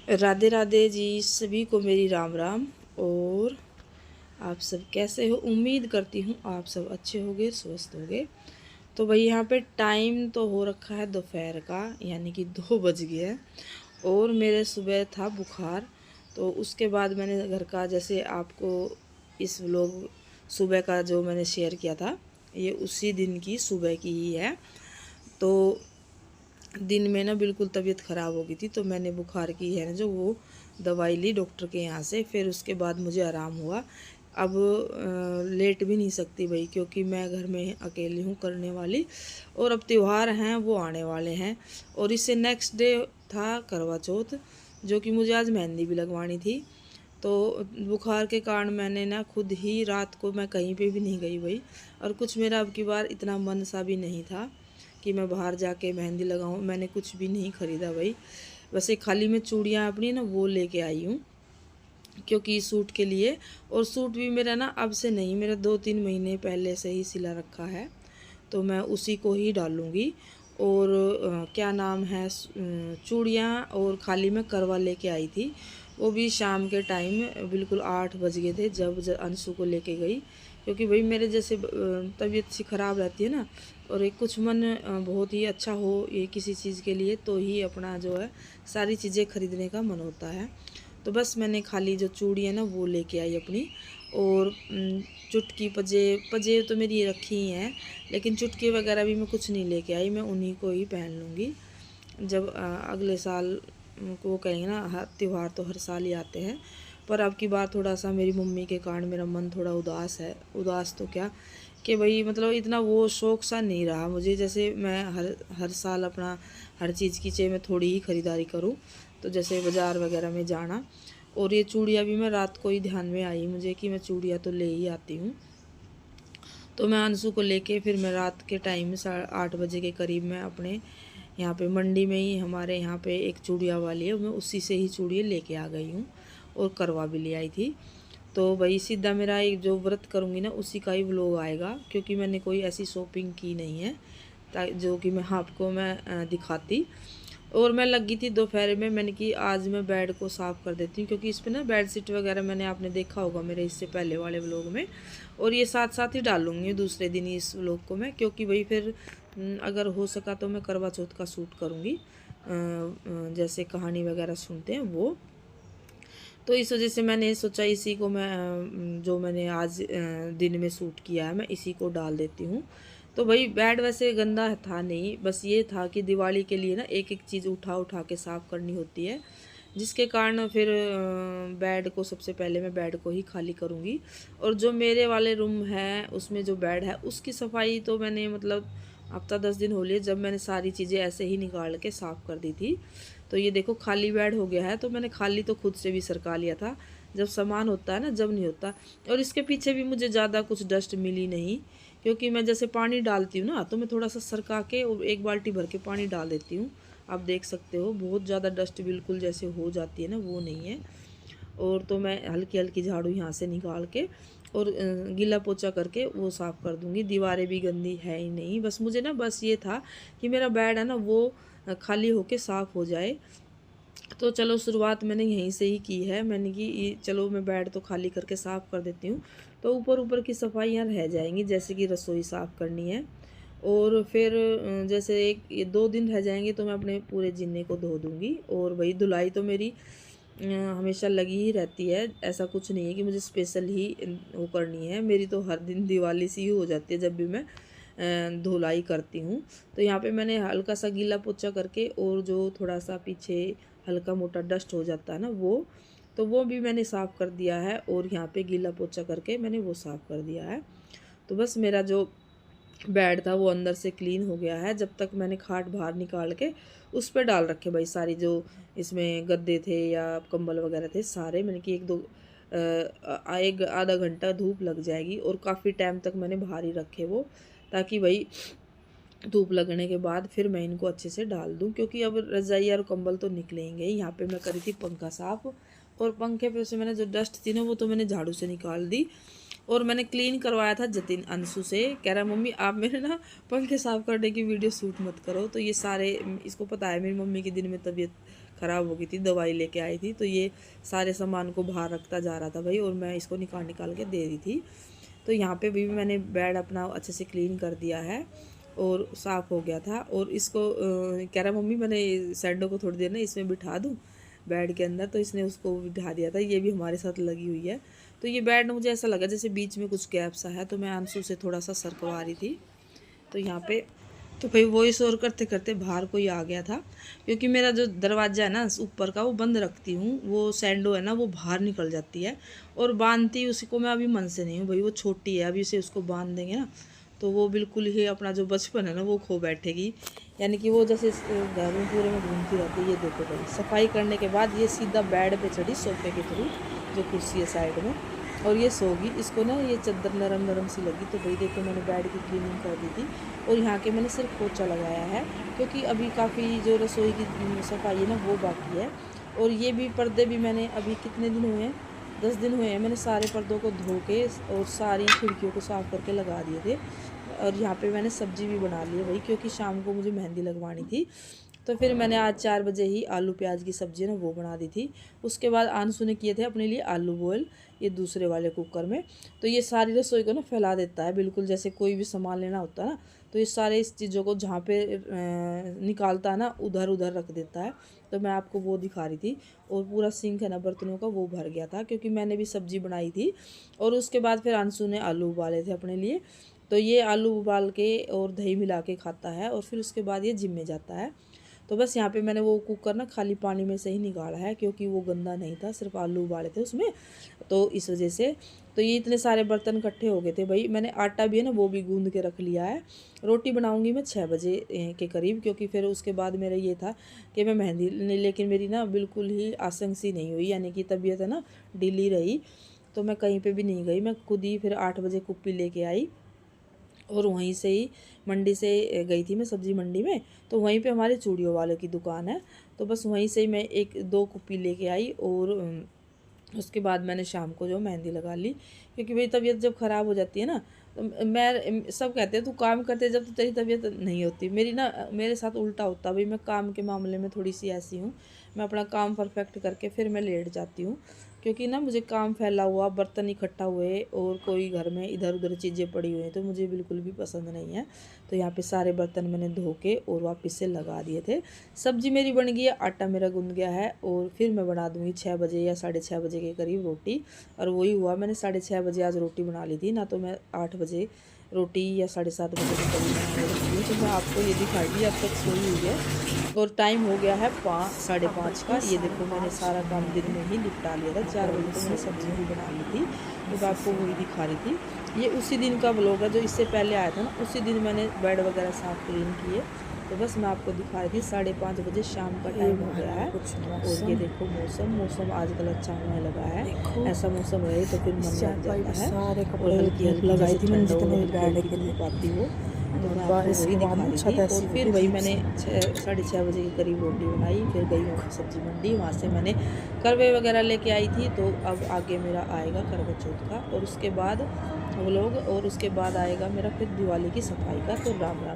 राधे राधे जी, सभी को मेरी राम राम। और आप सब कैसे हो? उम्मीद करती हूँ आप सब अच्छे होंगे, स्वस्थ होंगे। तो भाई यहाँ पे टाइम तो हो रखा है दोपहर का, यानी कि 2 बज गए हैं। और मेरे सुबह था बुखार। तो उसके बाद मैंने घर का, जैसे आपको इस व्लॉग सुबह का जो मैंने शेयर किया था, ये उसी दिन की सुबह की ही है। तो दिन में ना बिल्कुल तबीयत ख़राब हो गई थी, तो मैंने बुखार की है ना जो वो दवाई ली डॉक्टर के यहाँ से। फिर उसके बाद मुझे आराम हुआ। अब लेट भी नहीं सकती भाई, क्योंकि मैं घर में अकेली हूँ करने वाली। और अब त्यौहार हैं वो आने वाले हैं। और इससे नेक्स्ट डे था करवा चौथ, जो कि मुझे आज मेहंदी भी लगवानी थी। तो बुखार के कारण मैंने ना खुद ही रात को मैं कहीं पे भी नहीं गई भाई। और कुछ मेरा अब की बार इतना मन सा भी नहीं था कि मैं बाहर जाके मेहंदी लगाऊं। मैंने कुछ भी नहीं ख़रीदा भाई। वैसे खाली मैं चूड़ियाँ अपनी ना वो लेके आई हूँ, क्योंकि सूट के लिए। और सूट भी मेरा ना अब से नहीं, मेरा 2-3 महीने पहले से ही सिला रखा है, तो मैं उसी को ही डालूँगी। और क्या नाम है, चूड़ियाँ और खाली मैं करवा लेके आई थी, वो भी शाम के टाइम बिल्कुल 8 बज गए थे जब अंशु को लेके गई। क्योंकि भाई मेरे जैसे तबीयत सी ख़राब रहती है ना, और एक कुछ मन बहुत ही अच्छा हो ये किसी चीज़ के लिए, तो ही अपना जो है सारी चीज़ें खरीदने का मन होता है। तो बस मैंने खाली जो चूड़ी है ना वो लेके आई अपनी। और चुटकी पजे पजे तो मेरी ये रखी ही हैं, लेकिन चुटकी वगैरह भी मैं कुछ नहीं लेके आई, मैं उन्हीं को ही पहन लूँगी जब अगले साल को। वो कहेंगे ना हर त्यौहार तो हर साल ही आते हैं, पर अब की बार थोड़ा सा मेरी मम्मी के कारण मेरा मन थोड़ा उदास है। उदास तो क्या कि भाई मतलब इतना वो शौक सा नहीं रहा मुझे, जैसे मैं हर हर साल अपना हर चीज़ की चाहे मैं थोड़ी ही ख़रीदारी करूँ, तो जैसे बाज़ार वगैरह में जाना। और ये चूड़ियाँ भी मैं रात को ही ध्यान में आई मुझे कि मैं चूड़ियाँ तो ले ही आती हूँ। तो मैं अंशु को लेके फिर मैं रात के टाइम 8:30 बजे के करीब मैं अपने यहाँ पे मंडी में ही, हमारे यहाँ पे एक चूड़िया वाली है, मैं उसी से ही चूड़ियाँ लेके आ गई हूँ। और करवा भी ले आई थी। तो भाई सीधा मेरा एक जो व्रत करूँगी ना उसी का ही व्लॉग आएगा, क्योंकि मैंने कोई ऐसी शॉपिंग की नहीं है जो कि मैं आपको मैं दिखाती। और मैं लगी थी दोपहर में, मैंने कि आज मैं बेड को साफ़ कर देती हूँ, क्योंकि इस पर ना बेड शीट वगैरह मैंने आपने देखा होगा मेरे इससे पहले वाले व्लॉग में। और ये साथ साथ ही डालूँगी दूसरे दिन ही इस व्लॉग को मैं, क्योंकि भाई फिर अगर हो सका तो मैं करवा चौथ का सूट करूँगी, जैसे कहानी वगैरह सुनते हैं वो। तो इस वजह से मैंने सोचा इसी को मैं जो मैंने आज दिन में सूट किया है मैं इसी को डाल देती हूँ। तो भाई बेड वैसे गंदा था नहीं, बस ये था कि दिवाली के लिए ना एक एक चीज़ उठा उठा के साफ़ करनी होती है, जिसके कारण फिर बेड को सबसे पहले मैं बेड को ही खाली करूँगी। और जो मेरे वाले रूम है उसमें जो बेड है उसकी सफाई तो मैंने मतलब हफ्ता 10 दिन हो लिए, जब मैंने सारी चीज़ें ऐसे ही निकाल के साफ़ कर दी थी। तो ये देखो खाली बेड हो गया है, तो मैंने खाली तो खुद से भी सरका लिया था। जब सामान होता है ना, जब नहीं होता। और इसके पीछे भी मुझे ज़्यादा कुछ डस्ट मिली नहीं, क्योंकि मैं जैसे पानी डालती हूँ ना तो मैं थोड़ा सा सरका के और एक बाल्टी भर के पानी डाल देती हूँ। आप देख सकते हो बहुत ज़्यादा डस्ट बिल्कुल जैसे हो जाती है ना, वो नहीं है। और तो मैं हल्की हल्की झाड़ू यहाँ से निकाल के और गीला पोछा करके वो साफ़ कर दूँगी। दीवारें भी गंदी है ही नहीं, बस मुझे ना बस ये था कि मेरा बेड है ना वो खाली होके साफ़ हो जाए। तो चलो शुरुआत मैंने यहीं से ही की है, मैंने कि चलो मैं बेड तो खाली करके साफ़ कर देती हूँ, तो ऊपर ऊपर की सफाइयाँ रह जाएंगी, जैसे कि रसोई साफ़ करनी है। और फिर जैसे एक ये 2 दिन रह जाएंगे तो मैं अपने पूरे जीने को धो दूँगी। और वही धुलाई तो मेरी हमेशा लगी ही रहती है, ऐसा कुछ नहीं है कि मुझे स्पेशल ही वो करनी है। मेरी तो हर दिन दिवाली सी ही हो जाती है जब भी मैं धुलाई करती हूँ। तो यहाँ पे मैंने हल्का सा गीला पोछा करके और जो थोड़ा सा पीछे हल्का मोटा डस्ट हो जाता है ना वो, तो वो भी मैंने साफ़ कर दिया है। और यहाँ पे गीला पोछा करके मैंने वो साफ़ कर दिया है। तो बस मेरा जो बेड था वो अंदर से क्लीन हो गया है। जब तक मैंने खाट बाहर निकाल के उस पर डाल रखे भाई सारी जो इसमें गद्दे थे या कंबल वगैरह थे सारे, मैंने कि 1-आधा घंटा धूप लग जाएगी। और काफ़ी टाइम तक मैंने बाहर ही रखे वो, ताकि भाई धूप लगने के बाद फिर मैं इनको अच्छे से डाल दूं, क्योंकि अब रज़ाई और कंबल तो निकलेंगे। यहाँ पे मैं करी थी पंखा साफ़, और पंखे पे से मैंने जो डस्ट थी ना वो तो मैंने झाड़ू से निकाल दी। और मैंने क्लीन करवाया था जतिन अंशु से, कह रहा मम्मी आप मेरे ना पंखे साफ़ करने की वीडियो शूट मत करो। तो ये सारे इसको पता है मेरी मम्मी की दिन में तबीयत ख़राब हो गई थी, दवाई लेके आई थी, तो ये सारे सामान को बाहर रखता जा रहा था भाई, और मैं इसको निकाल निकाल के दे रही थी। तो यहाँ पे भी मैंने बेड अपना अच्छे से क्लीन कर दिया है और साफ़ हो गया था। और इसको कह रहा मम्मी मैंने सैंडो को थोड़ी देर ना इसमें बिठा दूँ बेड के अंदर, तो इसने उसको बिठा दिया था। ये भी हमारे साथ लगी हुई है। तो ये बेड मुझे ऐसा लगा जैसे बीच में कुछ गैप सा है, तो मैं अंशु से थोड़ा सा सरकवा रही थी। तो यहाँ पे तो भाई वॉइस ओवर करते करते बाहर कोई आ गया था, क्योंकि मेरा जो दरवाज़ा है ना ऊपर का वो बंद रखती हूँ, वो सैंडो है ना वो बाहर निकल जाती है, और बांधती उसको मैं अभी मन से नहीं हूँ भाई, वो छोटी है, अभी से उसको बांध देंगे ना तो वो बिल्कुल ही अपना जो बचपन है ना वो खो बैठेगी, यानी कि वो जैसे घर में पूरे में घूमती रहती है। ये देखो भाई सफाई करने के बाद ये सीधा बेड पे चढ़ी सोफे के थ्रू, जो कुर्सी है साइड में, और ये सोगी। इसको ना ये चादर नरम नरम सी लगी, तो भाई देखो मैंने बेड की क्लीनिंग कर दी थी, और यहाँ के मैंने सिर्फ पोछा लगाया है, क्योंकि अभी काफ़ी जो रसोई की सफाई है ना वो बाकी है। और ये भी पर्दे भी मैंने अभी कितने दिन हुए हैं, 10 दिन हुए हैं, मैंने सारे पर्दों को धो के और सारी खिड़कियों को साफ़ करके लगा दिए थे। और यहाँ पे मैंने सब्ज़ी भी बना ली है भाई, क्योंकि शाम को मुझे मेहंदी लगवानी थी, तो फिर मैंने आज 4 बजे ही आलू प्याज की सब्ज़ी ना वो बना दी थी। उसके बाद आंसू ने किए थे अपने लिए आलू बॉयल, ये दूसरे वाले कुकर में। तो ये सारी रसोई को ना फैला देता है, बिल्कुल जैसे कोई भी सामान लेना होता है ना, तो ये सारे इस चीज़ों को जहाँ पे निकालता है ना उधर उधर रख देता है। तो मैं आपको वो दिखा रही थी। और पूरा सिंक है ना बर्तनों का वो भर गया था, क्योंकि मैंने भी सब्ज़ी बनाई थी। और उसके बाद फिर आंसू ने आलू उबाले थे अपने लिए, तो ये आलू उबाल के और दही मिला के खाता है, और फिर उसके बाद ये जिम में जाता है। तो बस यहाँ पे मैंने वो कुकर ना खाली पानी में से ही निकाला है, क्योंकि वो गंदा नहीं था, सिर्फ आलू उबाले थे उसमें, तो इस वजह से। तो ये इतने सारे बर्तन इकट्ठे हो गए थे भाई। मैंने आटा भी है ना वो भी गूंद के रख लिया है। रोटी बनाऊंगी मैं 6 बजे के करीब, क्योंकि फिर उसके बाद मेरा ये था कि मैं मेहंदी, लेकिन मेरी ना बिल्कुल ही आसंग सी नहीं हुई, यानी कि तबीयत है ना ढीली रही, तो मैं कहीं पर भी नहीं गई। मैं खुद ही फिर 8 बजे कुप्पी लेके आई, और वहीं से ही मंडी से गई थी मैं सब्ज़ी मंडी में, तो वहीं पे हमारे चूड़ियों वाले की दुकान है, तो बस वहीं से ही मैं 1-2 कुप्पी लेके आई। और उसके बाद मैंने शाम को जो मेहंदी लगा ली, क्योंकि मेरी तबीयत जब ख़राब हो जाती है ना, तो मैं सब कहते हैं तू काम करते जब तो तेरी तबीयत नहीं होती, मेरी ना मेरे साथ उल्टा होता भाई। मैं काम के मामले में थोड़ी सी ऐसी हूँ, मैं अपना काम परफेक्ट करके फिर मैं लेट जाती हूँ, क्योंकि ना मुझे काम फैला हुआ, बर्तन इकट्ठा हुए, और कोई घर में इधर उधर चीज़ें पड़ी हुई हैं, तो मुझे बिल्कुल भी पसंद नहीं है। तो यहाँ पे सारे बर्तन मैंने धो के और वापस से लगा दिए थे। सब्ज़ी मेरी बन गई है, आटा मेरा गूंद गया है, और फिर मैं बना दूँगी 6 बजे या 6:30 बजे के करीब रोटी। और वही हुआ, मैंने 6:30 बजे आज रोटी बना ली थी ना, तो मैं 8 बजे रोटी या 7:30 बजे के करीब बनाने लगती हूँ। तो मैं आपको ये दिखाई, अब तक सोई हुई है, और टाइम हो गया है 5-5:30 का। ये देखो मैंने सारा काम दिन में ही निपटा लिया था। 4 बजे तो मैंने सब्ज़ी भी बना ली थी, तो मैं आपको वही दिखा रही थी। ये उसी दिन का व्लॉग है जो इससे पहले आया था ना, उसी दिन मैंने बेड वगैरह साफ़ क्लीन किए। तो बस मैं आपको दिखा रही थी। 5:30 बजे शाम का टाइम हो गया है, और ये देखो मौसम आजकल अच्छा होने लगा है। ऐसा मौसम रहे तो फिर मन लग जाता है, और हल्की हल्की लगाई थी मैंने जितने बेड के लिए पाती हो, तो मैं आपको वही दिखा रही थी। और फिर वही मैंने 6-6:30 बजे के करीब रोटी बनाई, फिर गई हूँ सब्ज़ी मंडी, वहाँ से मैंने करवे वगैरह लेके आई थी। तो अब आगे मेरा आएगा करवा चौथ का, और उसके बाद व्लॉग, और उसके बाद आएगा मेरा फिर दिवाली की सफाई का। तो राम राम।